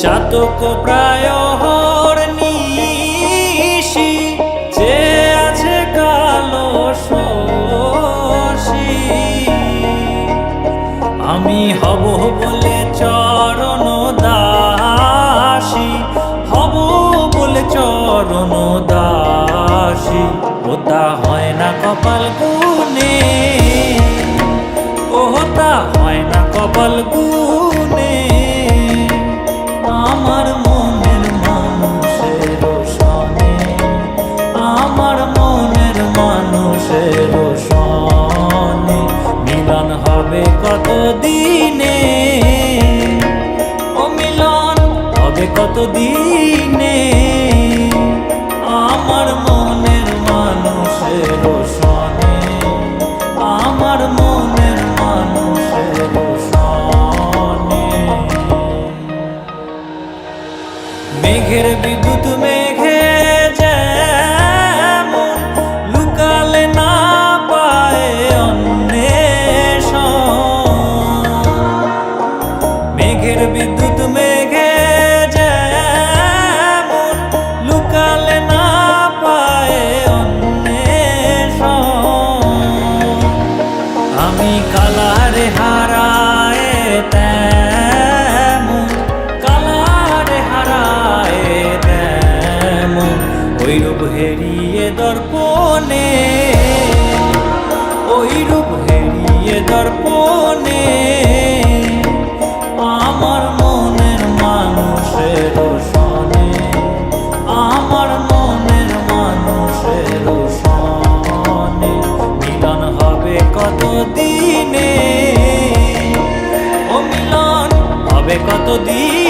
চাতক প্রায় নিশি যে আছে কালো শশী, আমি হব বলে চরণ দাসী, হব বলে চরণ দাসী। ওটা হয় না কপাল গুনে, ওটা হয় না কপাল গুনে। আমার মনের মানুষের সনে, আমার মনের মানুষের সনে মিলন হবে কত দিনে, ও মিলন হবে কত দিনে। আমার মনের মানুষের সনে, আমার মনের মানুষের সনে। মেঘের বিদ্যুৎ মেঘে যেমন লুকালে না পায় অন্বেষণ, মেঘের বিদ্যুৎ মেঘে যেমন লুকালে না পায় অন্বেষণ। আমি কালারে হারায় তেমন, কালারে হারায় তেমন ওই রূপ হেরিয়ে দর্পণে, ওই রূপ হেরিয়ে দর্পণে। আমার মনের মানুষের সনে, আমার মনের মানুষের সনে মিলন হবে কত দিনে, ও মিলন হবে কত দিন।